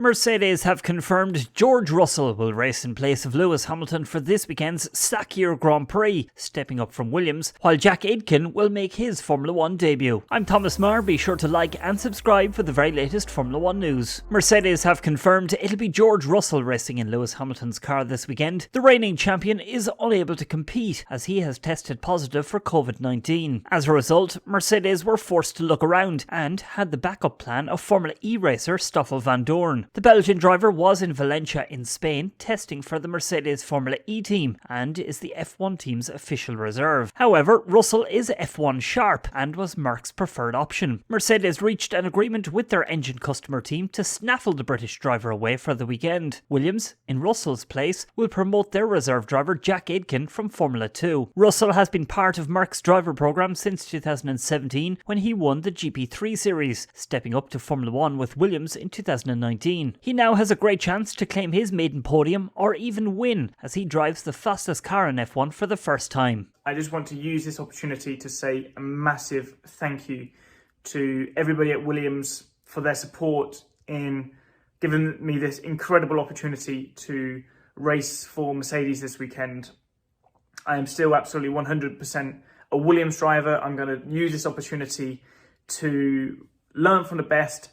Mercedes have confirmed George Russell will race in place of Lewis Hamilton for this weekend's Sakhir Grand Prix, stepping up from Williams, while Jack Aitken will make his Formula 1 debut. I'm Thomas Marr, be sure to like and subscribe for the very latest Formula 1 news. Mercedes have confirmed it'll be George Russell racing in Lewis Hamilton's car this weekend. The reigning champion is unable to compete as he has tested positive for COVID-19. As a result, Mercedes were forced to look around and had the backup plan of Formula E racer Stoffel Vandoorne. The Belgian driver was in Valencia in Spain testing for the Mercedes Formula E team and is the F1 team's official reserve. However, Russell is F1 sharp and was Merc's preferred option. Mercedes reached an agreement with their engine customer team to snaffle the British driver away for the weekend. Williams, in Russell's place, will promote their reserve driver Jack Aitken from Formula 2. Russell has been part of Merc's driver programme since 2017 when he won the GP3 series, stepping up to Formula 1 with Williams in 2019. He now has a great chance to claim his maiden podium or even win as he drives the fastest car in F1 for the first time. I just want to use this opportunity to say a massive thank you to everybody at Williams for their support in giving me this incredible opportunity to race for Mercedes this weekend. I am still absolutely 100% a Williams driver. I'm going to use this opportunity to learn from the best,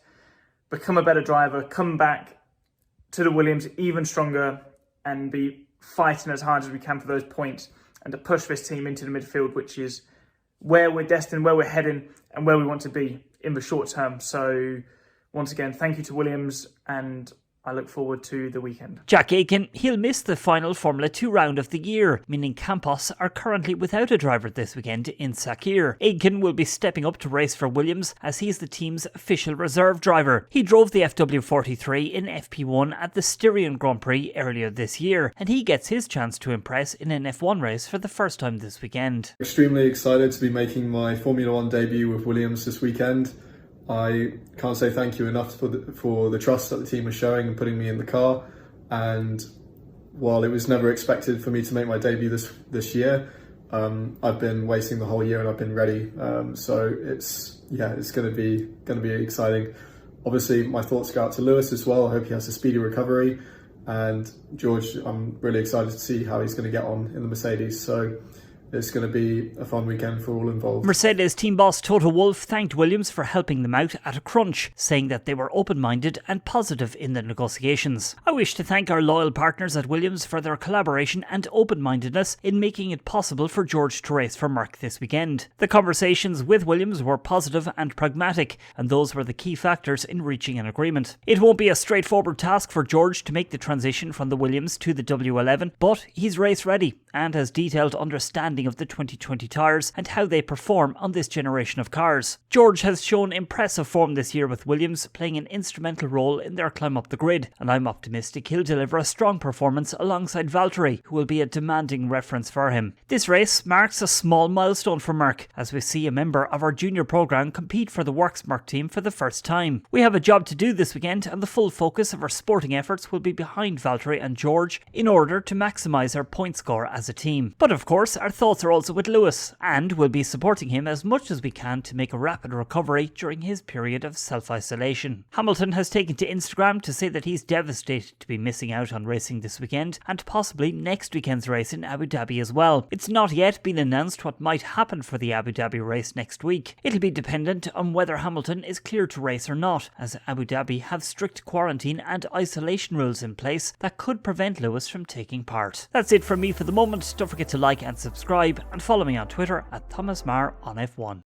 become a better driver, come back to the Williams even stronger and be fighting as hard as we can for those points and to push this team into the midfield, which is where we're destined, where we're heading and where we want to be in the short term. So once again, thank you to Williams and I look forward to the weekend. Jack Aitken, he'll miss the final Formula 2 round of the year, meaning Campos are currently without a driver this weekend in Sakhir. Aitken will be stepping up to race for Williams as he's the team's official reserve driver. He drove the FW43 in FP1 at the Styrian Grand Prix earlier this year, and he gets his chance to impress in an F1 race for the first time this weekend. Extremely excited to be making my Formula 1 debut with Williams this weekend. I can't say thank you enough for the trust that the team was showing and putting me in the car. And while it was never expected for me to make my debut this year, I've been waiting the whole year and I've been ready. So it's going to be exciting. Obviously, my thoughts go out to Lewis as well. I hope he has a speedy recovery. And George, I'm really excited to see how he's going to get on in the Mercedes. So it's going to be a fun weekend for all involved. Mercedes team boss Toto Wolff thanked Williams for helping them out at a crunch, saying that they were open-minded and positive in the negotiations. I wish to thank our loyal partners at Williams for their collaboration and open-mindedness in making it possible for George to race for Merc this weekend. The conversations with Williams were positive and pragmatic, and those were the key factors in reaching an agreement. It won't be a straightforward task for George to make the transition from the Williams to the W11, but he's race ready and has detailed understanding of the 2020 tyres and how they perform on this generation of cars. George has shown impressive form this year with Williams, playing an instrumental role in their climb up the grid, and I'm optimistic he'll deliver a strong performance alongside Valtteri, who will be a demanding reference for him. This race marks a small milestone for Merc, as we see a member of our junior programme compete for the Works Merc team for the first time. We have a job to do this weekend, and the full focus of our sporting efforts will be behind Valtteri and George in order to maximise our point score as a team. But of course, our thoughts are also with Lewis, and we'll be supporting him as much as we can to make a rapid recovery during his period of self-isolation. Hamilton has taken to Instagram to say that he's devastated to be missing out on racing this weekend and possibly next weekend's race in Abu Dhabi as well. It's not yet been announced what might happen for the Abu Dhabi race next week. It'll be dependent on whether Hamilton is cleared to race or not, as Abu Dhabi have strict quarantine and isolation rules in place that could prevent Lewis from taking part. That's it from me for the moment. Don't forget to like and subscribe, and follow me on Twitter at Thomas Marr on F1.